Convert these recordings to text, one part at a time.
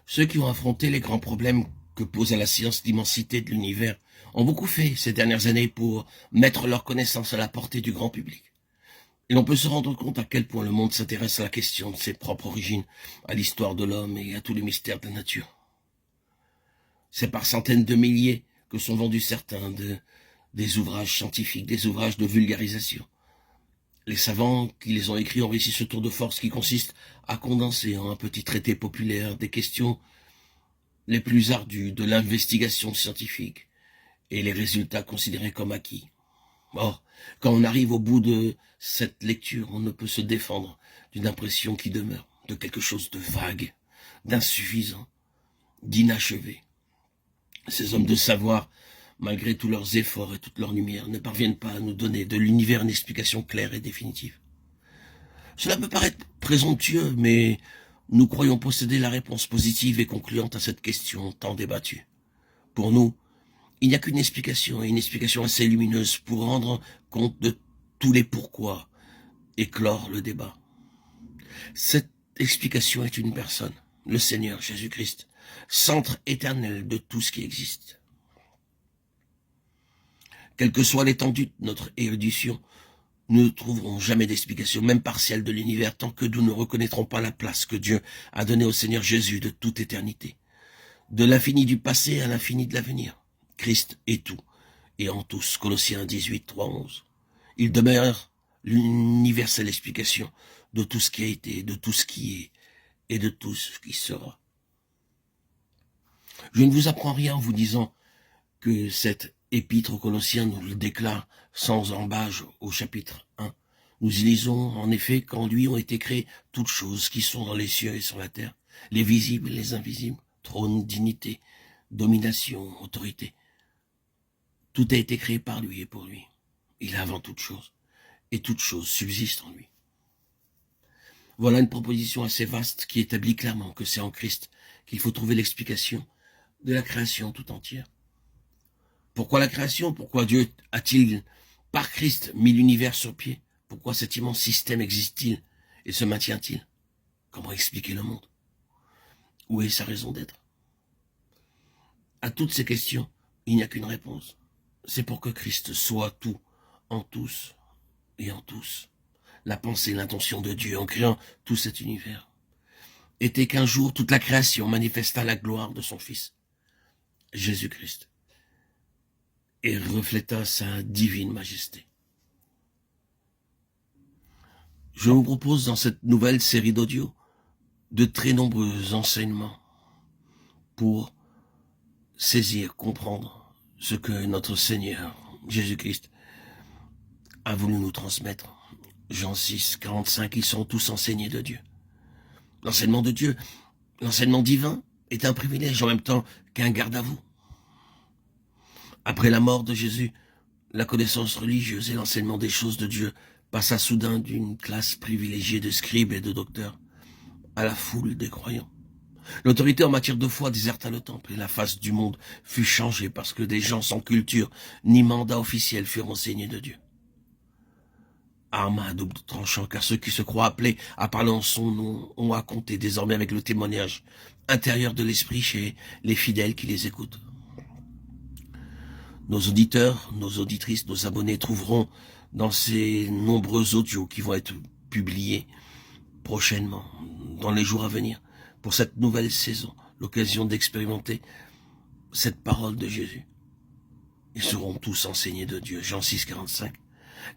Ceux qui ont affronté les grands problèmes que pose à la science l'immensité de l'univers ont beaucoup fait ces dernières années pour mettre leur connaissance à la portée du grand public. Et l'on peut se rendre compte à quel point le monde s'intéresse à la question de ses propres origines, à l'histoire de l'homme et à tous les mystères de la nature. C'est par centaines de milliers que sont vendus certains des ouvrages scientifiques, des ouvrages de vulgarisation. Les savants qui les ont écrits ont réussi ce tour de force qui consiste à condenser en un petit traité populaire des questions les plus ardues de l'investigation scientifique et les résultats considérés comme acquis. Or, quand on arrive au bout de cette lecture, on ne peut se défendre d'une impression qui demeure, de quelque chose de vague, d'insuffisant, d'inachevé. Ces hommes de savoir, malgré tous leurs efforts et toute leur lumière, ne parviennent pas à nous donner de l'univers une explication claire et définitive. Cela peut paraître présomptueux, mais nous croyons posséder la réponse positive et concluante à cette question tant débattue. Pour nous, il n'y a qu'une explication, et une explication assez lumineuse pour rendre compte de tous les pourquoi et clore le débat. Cette explication est une personne, le Seigneur Jésus-Christ, centre éternel de tout ce qui existe. Quelle que soit l'étendue de notre érudition, nous ne trouverons jamais d'explication, même partielle de l'univers, tant que nous ne reconnaîtrons pas la place que Dieu a donnée au Seigneur Jésus de toute éternité. De l'infini du passé à l'infini de l'avenir. Christ est tout, et en tous. Colossiens 18, 3, 11. Il demeure l'universelle explication de tout ce qui a été, de tout ce qui est, et de tout ce qui sera. Je ne vous apprends rien en vous disant que cette épître aux Colossiens nous le déclare sans embâge au chapitre 1. Nous y lisons en effet qu'en lui ont été créées toutes choses qui sont dans les cieux et sur la terre, les visibles et les invisibles, trône, dignité, domination, autorité. Tout a été créé par lui et pour lui. Il est avant toute chose, et toute chose subsiste en lui. Voilà une proposition assez vaste qui établit clairement que c'est en Christ qu'il faut trouver l'explication de la création tout entière. Pourquoi la création? Pourquoi Dieu a-t-il, par Christ, mis l'univers sur pied? Pourquoi cet immense système existe-t-il et se maintient-il? Comment expliquer le monde? Où est sa raison d'être? À toutes ces questions, il n'y a qu'une réponse. C'est pour que Christ soit tout, en tous et en tous. La pensée, l'intention de Dieu en créant tout cet univers était qu'un jour toute la création manifesta la gloire de son Fils, Jésus-Christ, et refléta sa divine majesté. Je vous propose dans cette nouvelle série d'audio de très nombreux enseignements pour saisir, comprendre ce que notre Seigneur Jésus-Christ a voulu nous transmettre. Jean 6, 45, ils sont tous enseignés de Dieu. L'enseignement de Dieu, l'enseignement divin, est un privilège en même temps qu'un garde à vous. Après la mort de Jésus, la connaissance religieuse et l'enseignement des choses de Dieu passa soudain d'une classe privilégiée de scribes et de docteurs à la foule des croyants. L'autorité en matière de foi déserta le temple et la face du monde fut changée parce que des gens sans culture ni mandat officiel furent enseignés de Dieu. Arme à double tranchant, car ceux qui se croient appelés à parler en son nom ont à compter désormais avec le témoignage intérieur de l'esprit chez les fidèles qui les écoutent. Nos auditeurs, nos auditrices, nos abonnés trouveront dans ces nombreux audios qui vont être publiés prochainement, dans les jours à venir, pour cette nouvelle saison, l'occasion d'expérimenter cette parole de Jésus. Ils seront tous enseignés de Dieu. Jean 6, 45.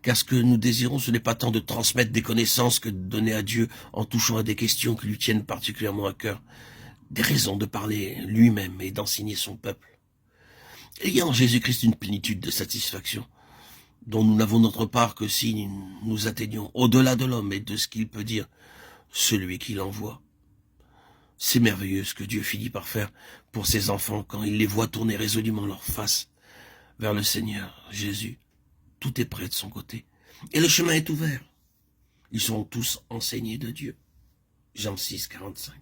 Car ce que nous désirons, ce n'est pas tant de transmettre des connaissances que de donner à Dieu en touchant à des questions qui lui tiennent particulièrement à cœur, des raisons de parler lui-même et d'enseigner son peuple. Il y a en Jésus-Christ une plénitude de satisfaction, dont nous n'avons notre part que si nous atteignons au-delà de l'homme et de ce qu'il peut dire, celui qui l'envoie. C'est merveilleux ce que Dieu finit par faire pour ses enfants quand il les voit tourner résolument leur face vers le Seigneur Jésus. Tout est prêt de son côté. Et le chemin est ouvert. Ils seront tous enseignés de Dieu. Jean 6, 45.